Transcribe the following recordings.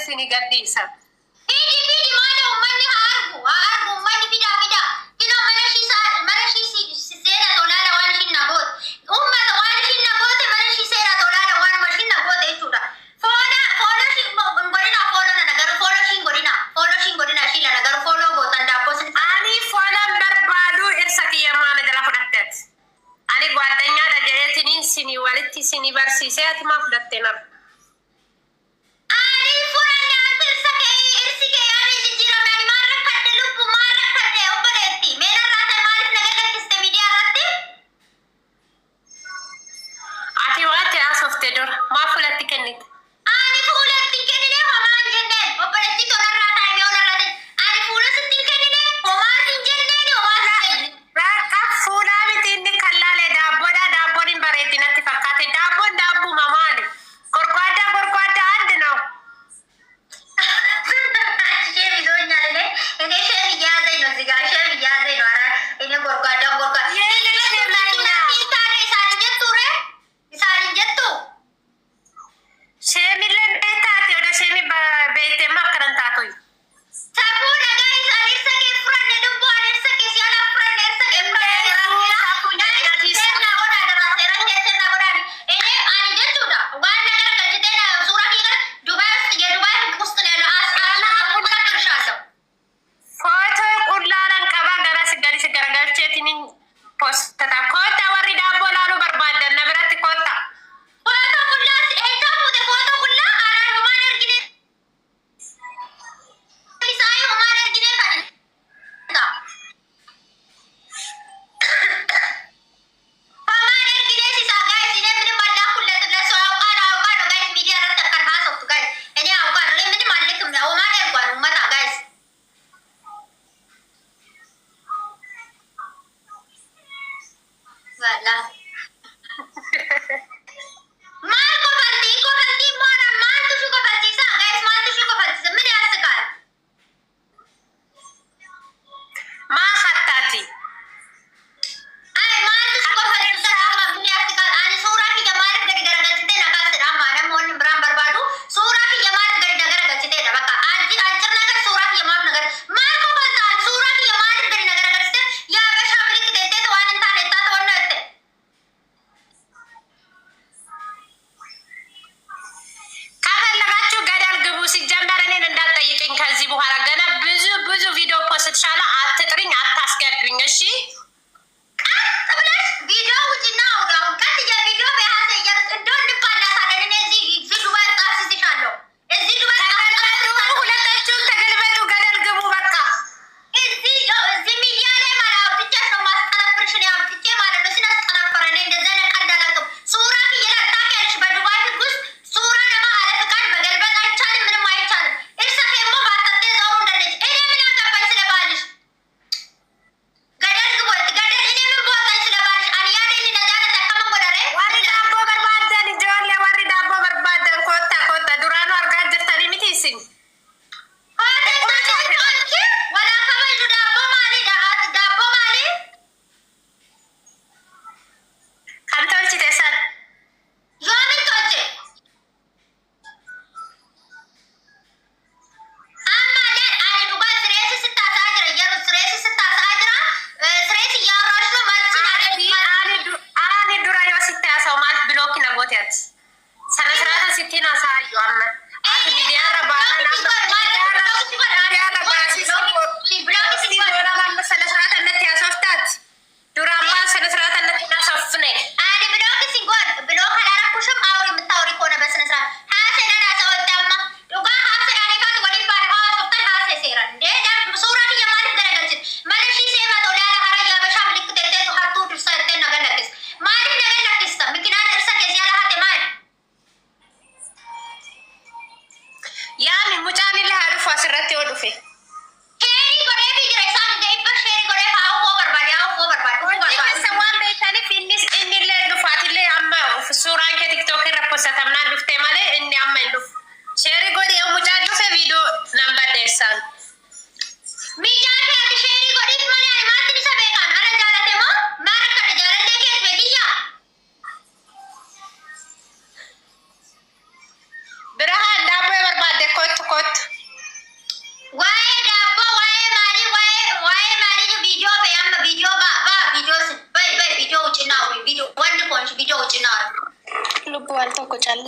sini gadhiisa. Fidi maali uummanni haa argu uummanni fida kinoo mana ishii seera tolaala waan ishiin nagoote uummata waan ishiin nagoote mana ishii seera tolaala waan ishiin nagoote jechuudha. Foolo ishii godina foolo na nagaru foolo ishiin godina ishii la nagaru foolo gootan daabboo sin ani foolan barbaadu irsa kiyyamaana jala fudhatteet. Ani gwaaddanyaa dhagayeetiniin sini walitti sini barsiisee ati maa fudhattee nar.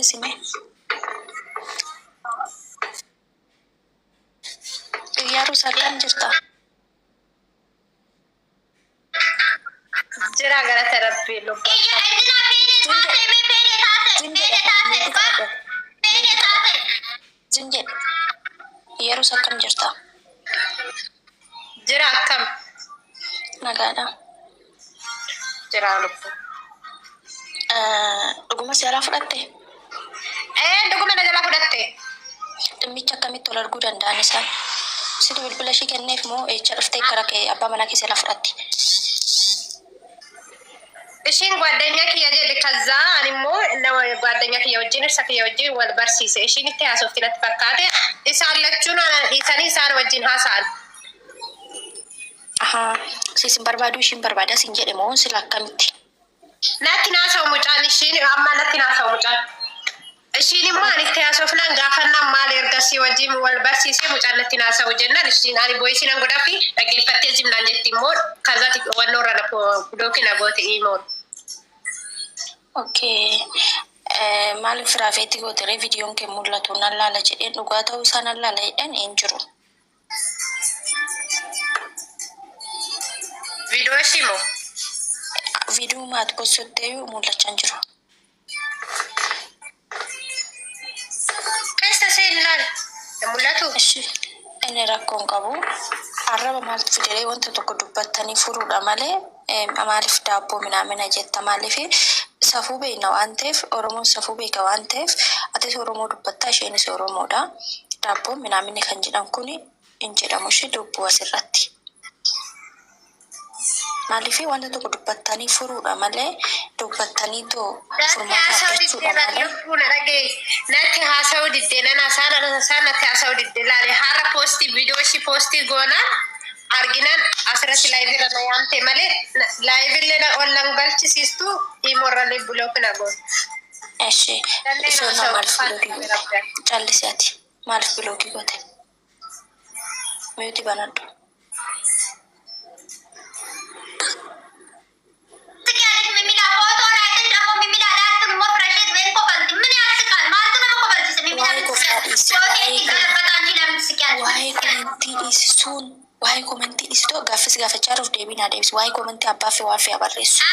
jallisine. Yaarus akkam jirta? Jira galata rabbii lubbaa. Jinje. Yaarus akkam jirta? Jira akkam? Nagaadha. Jira lubbaa. Dhuguma si alaa fudhatte? Dhuguma na jalaa fudhatte. Dhimmicha akkamitti ol arguu danda'an isaan? Situ bilbila ishee kenneef moo eecha dhuftee gara kee abbaa manaa keessaa alaa fudhatte? Ishiin ጓደኛ kiyya jedhe kaza ani immoo nama ጓደኛ kiyya wajjin irsa kiyya wajjin wal barsiise. Ishiin itti haasofti natti fakkaate. Isaan lachuun dhiisanii isaan wajjin haasa'an. Siisin barbaadu ishiin barbaada sin jedhe moo sila akkamitti? Natti naasa'u mucaan ishiin amma natti naasa'u mucaan. Ishiin immoo ani itti haasofnaan gaafannaan maal ergasii wajjin wal barsiisee mucaan natti naasa'u jennaan ishiin ani boyisiin an godhaa fi dhaggeeffattee jimnaan jetti immoo kazati wannoorra dookina goote imoon. Okay. Maaliif raafeetti gootere viidiyoon kee mul'atu nan laala jedheen dhugaa ta'uu isaa nan laala jedhan een jiru. Viidiyoo ishii moo? Viidiyoo maati gosottee mul'achaa jiru. Keessa seen laal mul'atu. Inni rakkoon qabu arraba maaltu fidee wanta tokko dubbattanii furuudha malee maaliif daabboo minaamina jetta maaliif safuu beekna waan ta'eef Oromoon safuu beeka waan ta'eef atis Oromoo dubbattaa isheenis Oromoodha. Daabboo minaamini kan jedhan kun hin jedhamu ishee dubbuu asirratti. Maaliif wanta tokko dubbattanii furuudha malee dubbattanii too furmaata argachuudha malee. Natti haasa'uu diddee nan haasa'an natti haasa'uu diddee laale har'a poostii viidiyoo ishii poostii goonaan arginan asirratti laayivii irra yaamte malee laayivii illee ollan galchisiistu himorrallee bulookina goon. Eshi isoo na maaliif bilookii goote? Callisiyaati maaliif bilookii goote? Miyuuti banadhu. Waa'ee komentii dhiisitoo gaaffis gaafachaa jiruuf deebii naa deebisi. Waa'ee komentii abbaa fi waan fe'aa barreessu.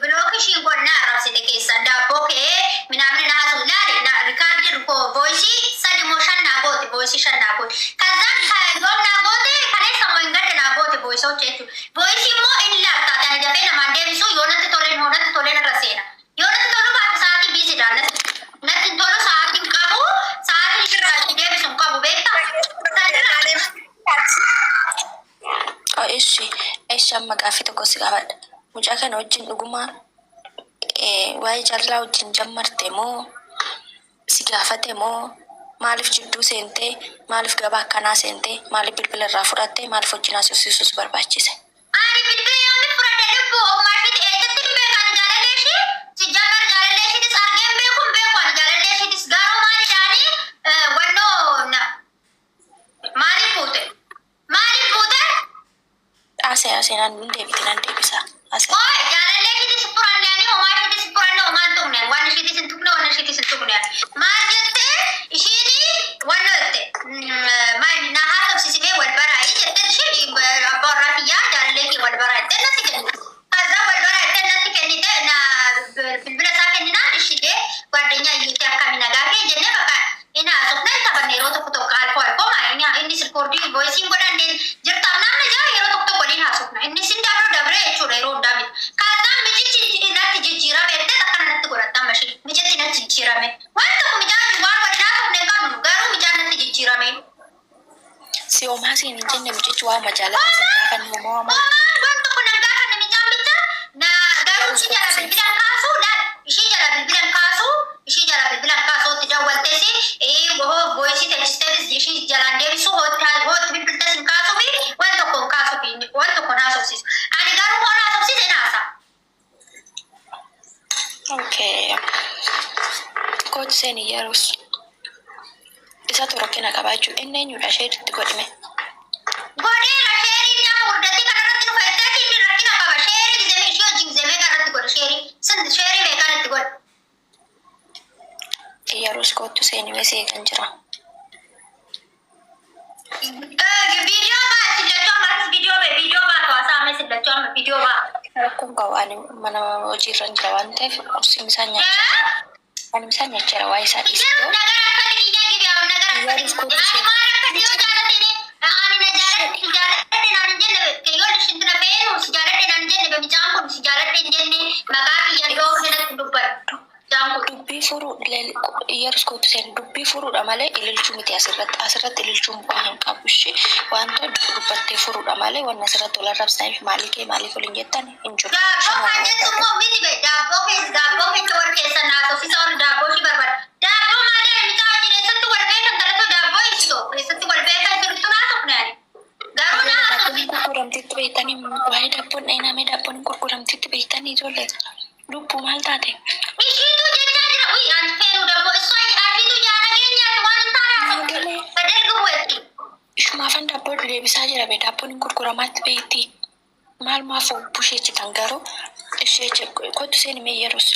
Bilookii shiin qonnaa arrabsite keessa daabboo kee minaamni naasuu laale riikaardii rukoo voisii sadi moo shan naa goote voisii shan naa goote. Kazaan yoom naa goote kaleessa moo hin gadde naa goote voisii hojjechu. Voisii immoo inni laaftaa tani dafee namaan deebisu yoo natti toleen irra seena. Yoo natti tolu baate sa'aatii biisiidhaan natti tolu sa'aatiin qabu sa'aatiin irraa deebisu hin qabu beektaa. Eessi amma gaaffii tokko si gaafadha. Mucaa kana wajjin dhuguma waa'ee jaalala wajjin jammarte moo si gaafate moo maaliif jidduu seentee maaliif gabaa akkanaa seentee maaliif bilbila irraa fudhattee maaliif wajjin haasofsiisuus barbaachise? Ani bilbila yoonni fudhadhe lubbuu ogumaa fi eeggatti hin beekan jaalallee ishii si jammar jaalallee ishiitis argeen beekuun beekuun jaalallee ishiitis garuu maaliidhaanii wannoo maaliif buute? Maaliif buute? Asee nan deebisa. Oye, jaalallee ishiitis furanneeni homaa ishiitis furanne homaan tuqneen waan ishiitis hin tuqne waan ishiitis hin tuqneen. Maal jettee ishiini wanno jette na haasofsiisifee wal baraayi jette ishii abbaa warraa kiyyaa jaalallee kee wal baraa jettee natti kennite. Kaza wal baraa jettee natti kennite na bilbila isaa kenninaan ishidee gwaaddenyaa iyyitee akkami nagaa kee jennee bakka inni haasofneen taphanne yeroo tokko alkoo innis rikoordii voisiin godhanneen jirtaaf namni jaa yeroo tokko waliin haasofna innis hin dabree jechuudha yeroo hundaa miti. Kaazaan mijichi natti jijjiirame jettee akkana natti godhattaa mashii mijichi natti jijjiirame waan tokko mijaan waan waliin haasofne qabnu garuu mijaan natti jijjiirame. Si homaa siin hin jenne mijichi waa majaalaa sin gaafa ni homaa waan tokko nan gaafa namichaan bicha na garuu ishii jala bilbilaan kaasuu laal ishii jala bilbilaan kaasuutti daawwalteesi voisii teechisteetis ishii jalaan deebisu hootti bilbiltes hin kaasuu fi waan tokko hin kaasuu fi waan tokko hin haasofsiisu. Ani garuu hoon haasofsiise hin haasa. Okay. Kooti seen yerus. Isatu rakkina qabaa jechuudha. Inni eenyudha sheeritti godhime? Godheera sheerii nama guddattii kanarratti dhufa jettee inni rakkina qaba. Sheerii gizemee ishee wajjin gizemee kanarratti godha sheerii. Sheerii meeqaan itti godha? see kan jira. Rakkoon qabu ani mana hojii irra jira waan ta'eef qursi misaan nyaachisa. Ani misaan nyaachira waa isaa dhiisuu. Dubbii furuu yeroo iskootu seen dubbii furuudha malee ililchuu miti asirratti ililchuun bu'aa hin qabu ishee wanta dubbattee furuudha malee waan asirratti wal arrabsaniif maaliif waliin jettan hin jiru. Gurguramtitti beektanii waa'ee daabboon dheeyinamee daabboon gurguramtitti beektanii ijoollee lubbuu maal taate? Ishumaafan daabboo deebisaa jira bee daabboon gurguramaatti beekti. Maal maaf busheechitan garuu ishee kottu seen himee yeroos.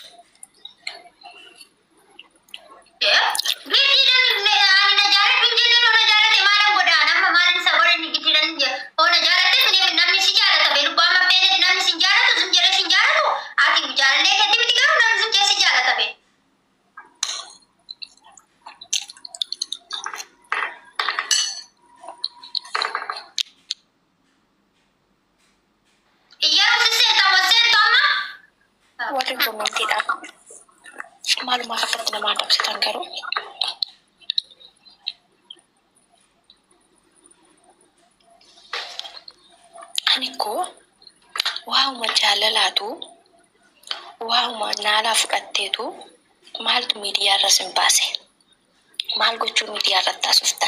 Warri koomentiidhaan maalumaaf akkatti namaa dabsitan garuu ani koo waa'uma jaalalaatu waa'uma naalaa fudhatteetu maaltu miidiyaa irra sin baase maal gochuu miidiyaa irratti taasifta.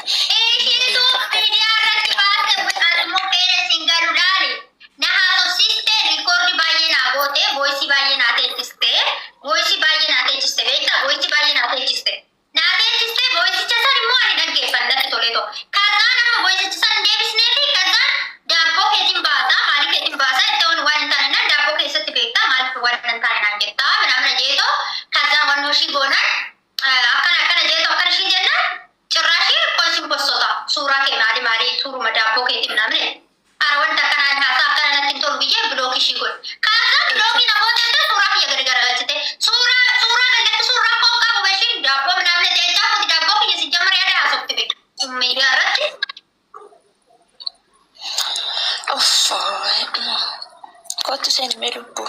Kottu seen himee lubbuu.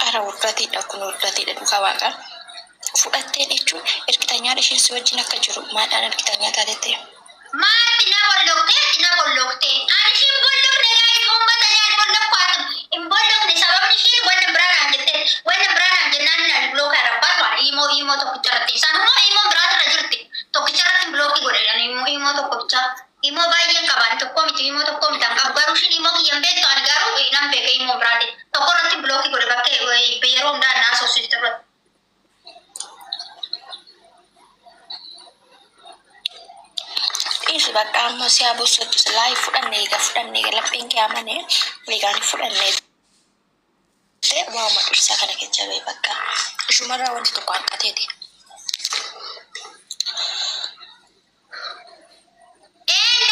Ara wurratiidha kun wurratiidha dhugaa waaqaa. Fudhatteen jechuun ergitanyaan isheen si wajjin akka jiru maadhaan ergitanyaa taatee. Maati na bolloktee. Ani ishiin bollokne gaa'ii uummatanii ani bollokkaatu. Hin bollokne sababni ishiin wanna biraan jennaan ani bilookaa rabbaatu ani himoo tokkicharratti. Isaan immoo himoo biraatu jirti. Tokkicharratti bilookii godhani himoo tokkicha. Himoo baay'een qaban tokko miti himoo tokko miti qabu garuu ishiin himoo kiyyan beektu ani garuu nan beeka himoo biraati. Tokkorratti bilookii godhe bakka yeroo hundaa naasofsiistu irratti. Isi bakka amma si abusottu silaa fudhannee lapheen kee amane eegaan fudhannee waama dursaa kana keessa bee bakka ishumarraa wanti tokko hanqateeti.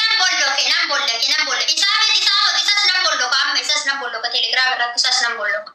Nan bolloke. Isas nan bolloka amma isas nan bolloka telegiraam irratti isas nan bolloka.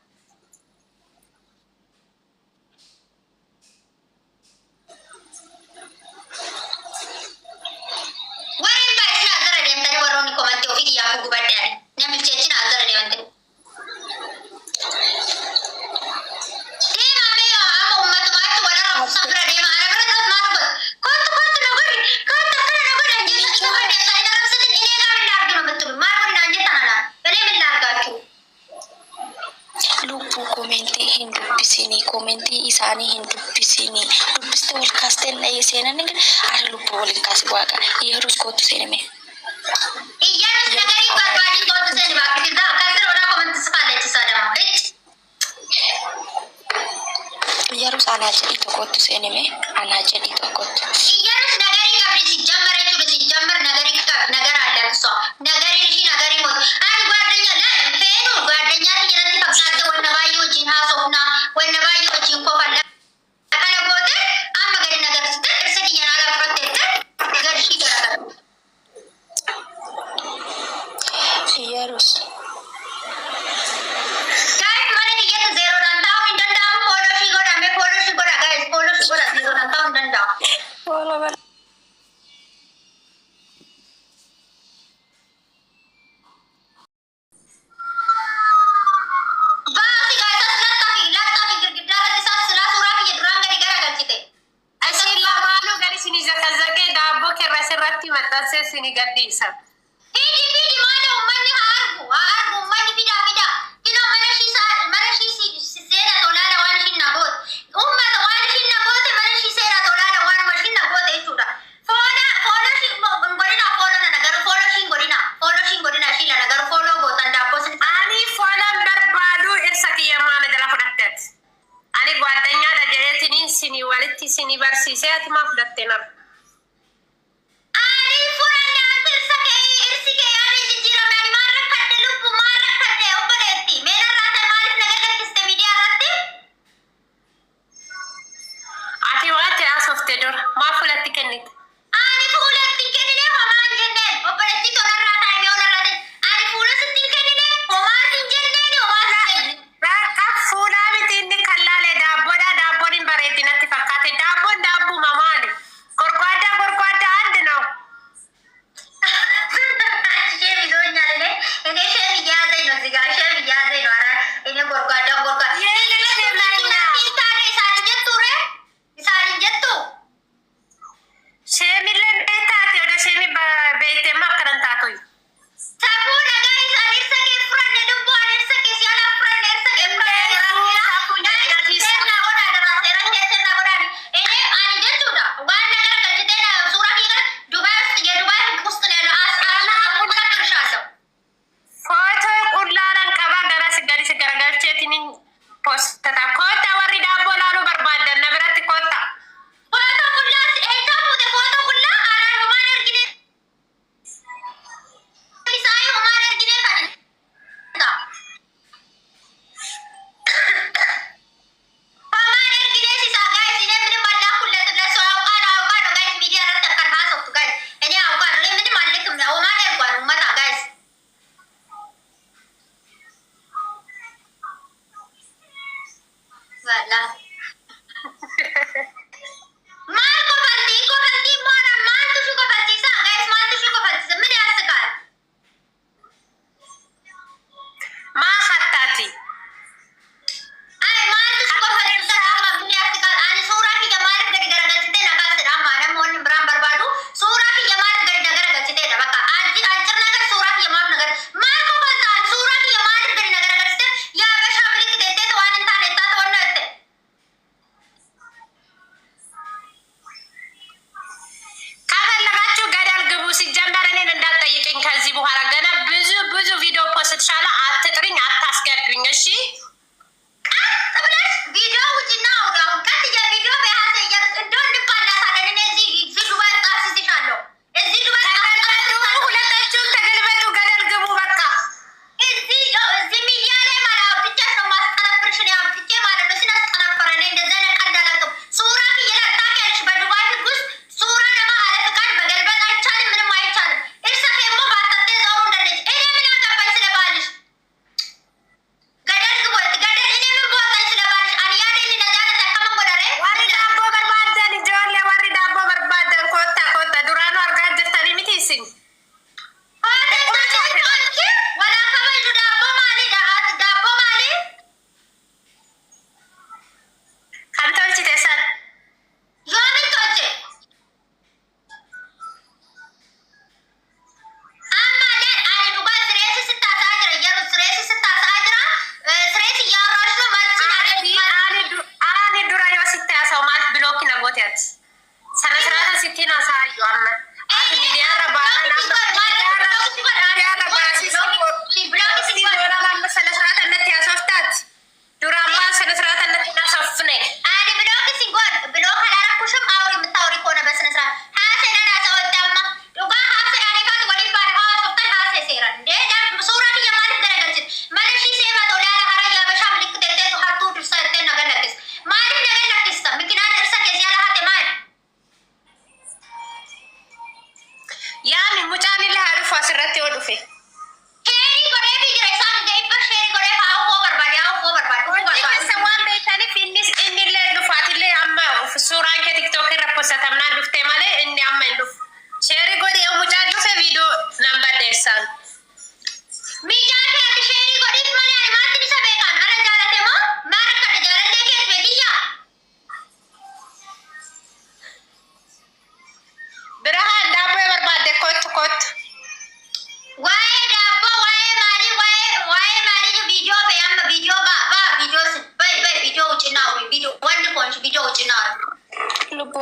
Komentii isaanii hin dubbisini. Dubbiste wal kaasteen dhahee seenan ara lubbuu waliin kaasi waaqa yeroo iskootu seename. Iyyaan nagarii barbaadii kootu seeni baakkitaa akkasii odaa komentii sifaalleessisaa dama. Yeroo anaa jedhii tokkotu seename anaa jedhii tokkotu. Iyyaan nagarii qabdi si jammar jechuudha si jammar nagarii qabdi nagara addansa nagarii ishii nagarii mootu ani gaaddenya feenu gaaddenyaatti jalatti irratti maxxansee sini gadhiisa. Fidi maala ummanni argu ummanni fida kino mana shi seera tolaala waan ishin nagoot ummata waan ishin nagoote mana shi seera tolaala waan mashin nagoote jechuudha. Foolo shi godina foolo na nagaru foolo shi godina shi la nagaru foolo gootan daabboo sin ani foolan barbaadu irsa kiyyamaa jala fudhatteet. Ani gwaaddanyaadha jedheetiniin sini walitti sini barsiisee atimaa fudhattee nar.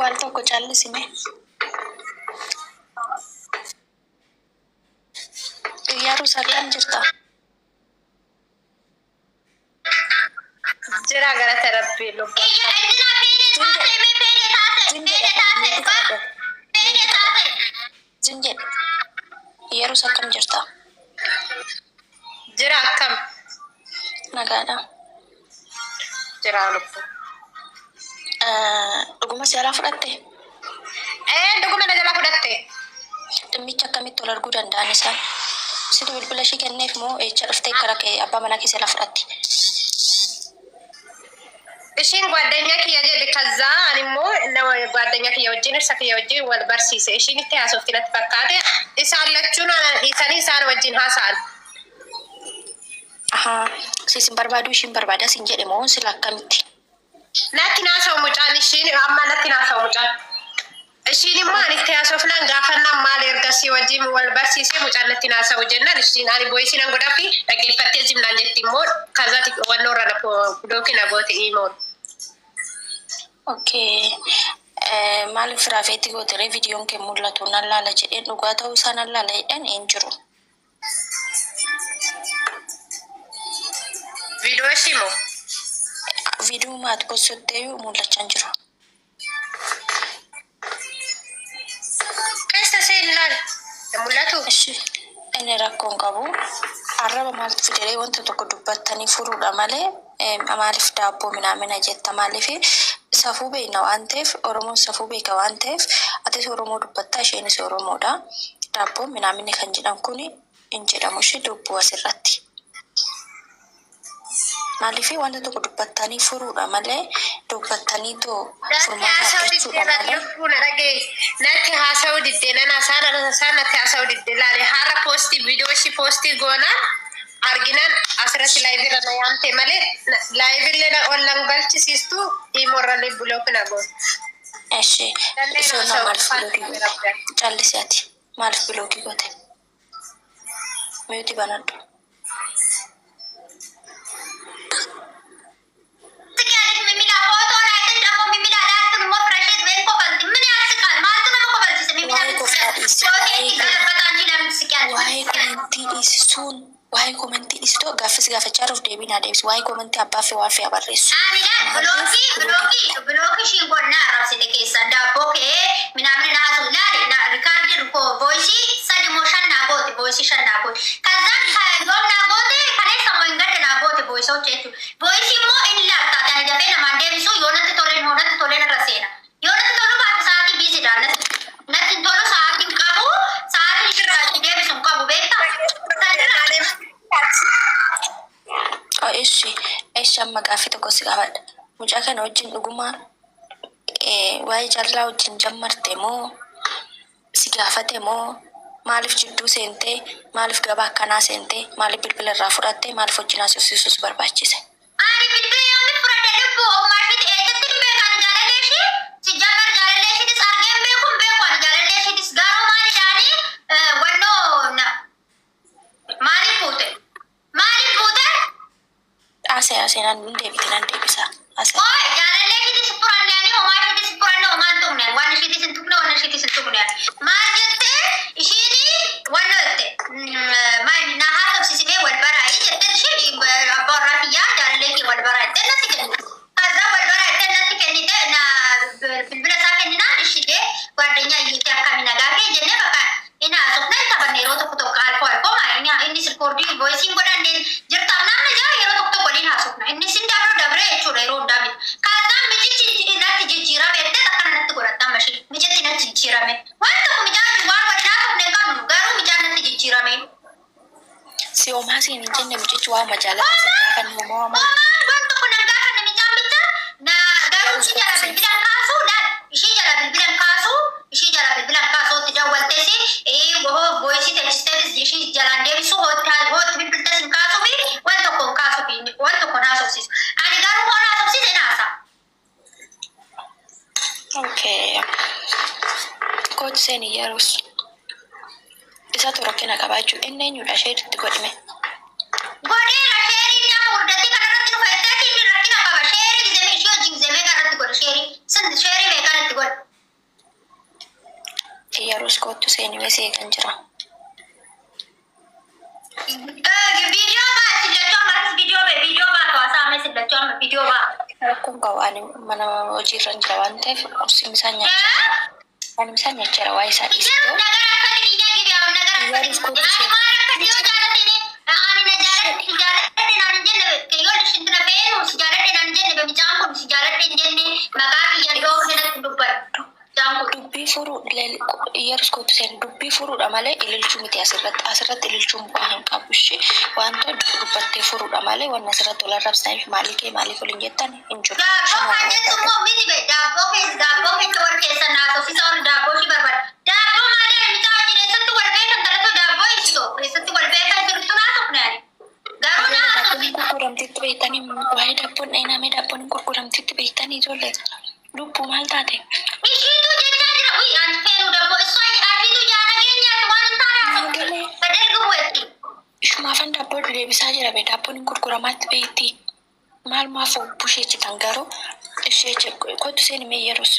walto ko challisine. Yaru sagan jirta. Jira gara therapy lo. Jinje. Yaru sakam jirta. Jira kam. Nagada. Jira lo. Dhuguma si ala fudhatte. Dhuguma na jala fudhatte. Dhimmicha akkamitti ol arguu danda'an isaan? Situ bilbila ishii kenneef moo eecha dhuftee gara kee abbaa manaa keessa ala fudhatte? Ishiin ጓደኛ kiyya jedhe kaza animmoo nama ጓደኛ kiyya wajjin irsa kiyya wajjin wal barsiise. Ishiin itti haasofti natti fakkaate. Isaan lachuun dhiisanii isaan wajjin haasa'an. Sisin barbaadu ishiin barbaada sin jedhe moo sila akkamitti? Natti naasa'u mucaan ishiin amma natti naasa'u mucaan. Ishiin immoo ani itti haasofnaan gaafannaan maal ergasii wajjin wal barsiisee mucaan natti naasa'u jennaan ishiin ani boyisiin godhaa fi dhaggeeffattee jimnaan jetti immoo kazaati wannoorra dookina goote imoon. Okay. Maaliif raafeetti gootere viidiyoon kee mul'atu nan laala jedheen dhugaa ta'uu isaa nan laala jedhan hin jiru. Viidiyoo ishii moo? Viidiyoo maati bossottee mul'achaa hin jiru. Keessa ishee ilaali. Mul'atu? Inni rakkoon qabu arraba maaltu fidee wanta tokko dubbattanii furuudha malee maaliif daabboo minaamina jetta maaliif safuu beekna waan ta'eef Oromoon safuu beeka waan ta'eef atis Oromoo dubbattaa isheenis Oromoodha. Daabboo minaamini kan jedhan kun hin jedhamu ishee dubbuu asirratti. Maaliif wanta tokko dubbattanii furuudha malee dubbattanii too furmaata argachuudha malee. Natti haasa'uu diddee nana isaan natti haasa'uu diddee laale har'a poostii viidiyoo ishii poostii goonaan arginaan asirratti laayivii irra waamte malee laayiviillee ollan galchisiistu dhiimorrallee bulookina goon. Ishee isoona maaliif bilookii goote? Callisiyaati. Maaliif bilookii goote? Miyuutii banadhu. Waa'ee komentii dhiisitoo gaaffis gaafachaa jiruuf deebii naa deebisi. Waa'ee komentii abbaa fi waan fe'aa barreessu. Bilookii ishiin qonnaa arrabsite keessa daabboo kee minaamni naasuu laali na rikaardi koo voisii sadi moo shan naa goote voisii shan naa goote. Kazaan yoom naa goote kaleessa moo hin gadde naa goote voisii hojjetu. Voisii immoo inni laaftaa tani dafee namaan deebisu yoo natti toleen irra seena. Yoo natti tolu baate sa'aatii biisiidhaan natti tolu sa'aatiin qabu sa'aatiin irraa deebisu hin qabu beektaa. Eessi amma gaaffii tokko si gaafadha. Mucaa kana wajjin dhugumaa waa'ee jaalala wajjin jammarte moo si gaafate moo maaliif jidduu seentee maaliif gabaa akkanaa seentee maaliif bilbila irraa fudhattee maaliif wajjin haasofsiisuus barbaachise? Ani bilbila yoonni fudhadhe lubbuu ogumaa ishee eeggatti hin beekan jaalallee ishee si jaamar jaalallee isheetis argeen beekun beekan jaalallee isheetis garuu maali daanii wannoo maaliif buute? Maaliif buute? Asee nan deebisa. Oye, jaalallee isheetis furanneanii homaa isheetis furanne homaan tuqne waan isheetis hin tuqne waan isheetis hin tuqne maal jettee ishiini wanno jette na haasofsiisitee wal baraayi jettee isheen abbaa warraa kiyyaa jaalallee kee wal baraa jettee natti kennite. Kaza wal baraa jettee natti kennite na bilbila isaa kenninaan ishitee gwaaddanyaa iyyitee akkami nagaa kee jennee bakka inni haasofne taphanne yeroo tokko alkoo inni silkoordii voisiin godhanneen jirtaaf naamna jaa yeroo tokko waliin haasofna inni sin dabree jechuudha yeroo hundaa miti. Kaazaan mijichi natti jijjiirame jettee akkana natti godhatta mashii mijichi natti jijjiirame waan tokko mijaan waan waliin haasofne qabnu garuu mijaan natti jijjiirame. Si omaasiin hin jenne mijichi waa majaalaa sin gaafa ni homaa waan tokko nan gaafa na mijaan bitta na garuu ishii jala bilbilan kaasuu laal ishii jala bilbilan kaasuu itti dawwalteesi voisii teechisteetis ishii jalaan deebisu hootti bilbilta sin kaasuu fi waan tokko kaasuu fi waan tokko naasofsiisu. Ani garuu hoon haasofsiise naasa. Okay. Kooti seen iyyarus. Isaatu rakkina qabaachuu inni eenyudha sheeritti godhime. Godheera sheerii nama gurguddattii kanarratti dhufa jettee inni rakkina qaba. Sheerii gizemee ishee wajjin gizemee kanarratti godhe sheerii. Sheerii meeqanatti godhe. Iyyarus kottu seeni mesee kan jira. Rakkoon qawaan mana hojiirra jira waan ta'eef qursiin isaa nyaachisa. Waan isaa nyaachara waa isaa dhiistoo. Iyyarus kottu seeni. Dubbii furuu Iyyarus kottu seeni dubbii furuudha malee ililchuu miti asirratti ililchuun bu'aa hin qabu ishee wanta dubbattee furuudha malee waan asirratti wal arrabsaniif maaliif waliin jettan hin jiru. Gurguramtitti beektanii waa'ee daabboon dheeyinamee daabboon gurguramtitti beektanii ijoollee lubbuu maal taate? Shumaafan daabboon deebisaa jira bee daabboon gurguramaatti beekti. Maal maaf busheechitan garuu ishee kottu seeni mee Iyyarus.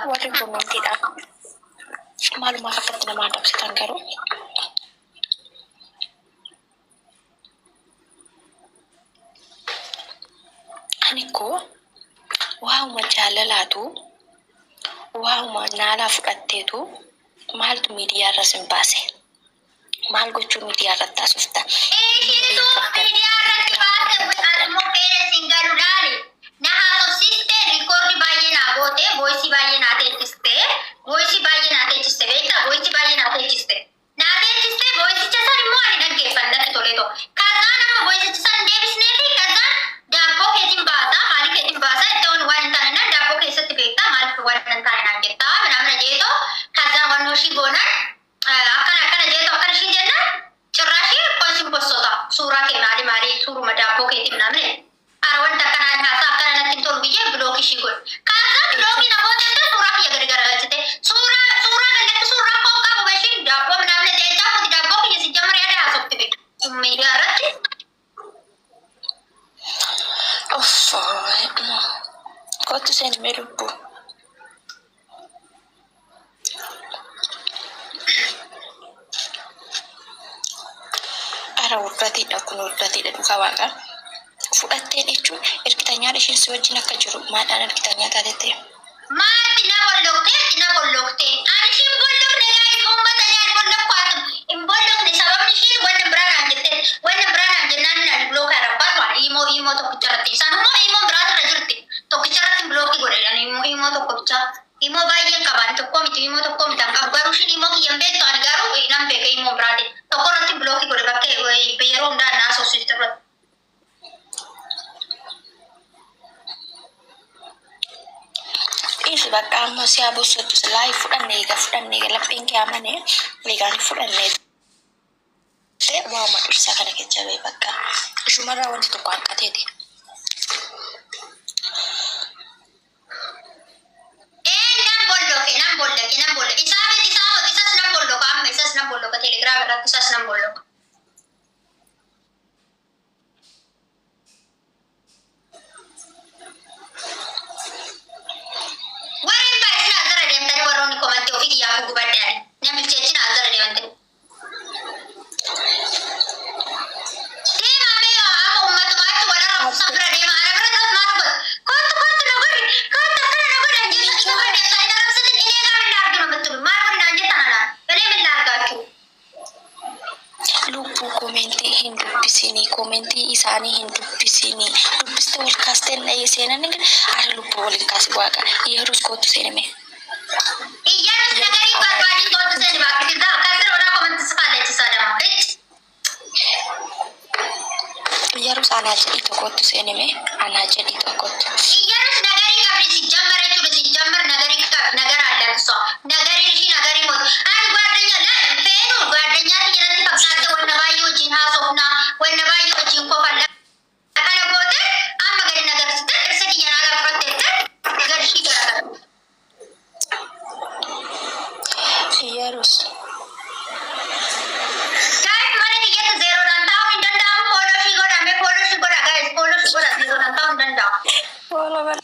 Warri koomentiidha. Maalumaaf akkatti nama adabsitan garuu. Ani koo waa'uma jaalalaatu waa'uma naalaa fudhatteetu maaltu miidiyaa irra sin baase? Maal gochuu miidiyaa irratti taasifta? Suuraa kenaa di maali suuruma daabboo keetiin namne arwan takkanaan haasaa akkana natti tolu biyyee bilookii ishii godhe. Kaasa bilookii namoota illee suuraa kiyya gadi garagalchite. Suuraa gallatti suuraa foon qabu beshiin daabboo namne teechaa fuuti daabboo kiyya si jamar yaada haasofti beeku. Miidiyaa irratti. Kottu seeni mee lubbuu. Ara wuddatiidha kun wuddatiidha dhugaa waaqa. Fudhatteen jechuun ergitanyaa isheen si wajjin akka jiru maadhaan ergitanyaa taatette. Maatti na bolloktee. Ani ishiin bollokne gaa'is uummata nyaal bollokkaatu. Hin bollokne sababni ishiin wanna biraanaan jettee wanna biraanaan jennaan naan bilookaa rabbaatu waan himoo tokkicha irratti. Isaan immoo himoo biraatu irra jirti. Tokkicha irratti bilookii godhan himoo tokkicha. Himoo baay'een qaban tokko miti himoo tokko miti kan qabu garuu ishiin himoo kiyyan beektu ani garuu nan beeka himoo biraati. Tokko irratti bilookii godhe bakkee yeroo hundaa naasofsiiste irratti. Isi bakka amma siyaa bossottu silaa fudhannee lapheen kee amane eegaan fudhannee waama dhirsaa kana keessa bee bakka ishumarraa wanti tokko hanqateeti. Nan bolloke isas nan bolloka amma isas nan bolloka telegiraam irratti isas nan bolloka. Komentii isaanii hin dubbisini. Dubbiste wal kaasteen dhahee seenan ara lubbuu waliin kaasi waaqa. Iyyarus kootu seename. Iyyarus nagarii barbaadii kootu seeni baakti daa kasir odaa komentis faalechisaa dama. Iyyarus anaa jedhii tokkotu seename. Anaa jedhii tokkotu. Iyyarus nagarii qabdi si jammar jechuudha si jammar nagarii qabdi nagara addansa. Nagarii ishii nagarii mootu. Ani gwaadanya laa feenu والله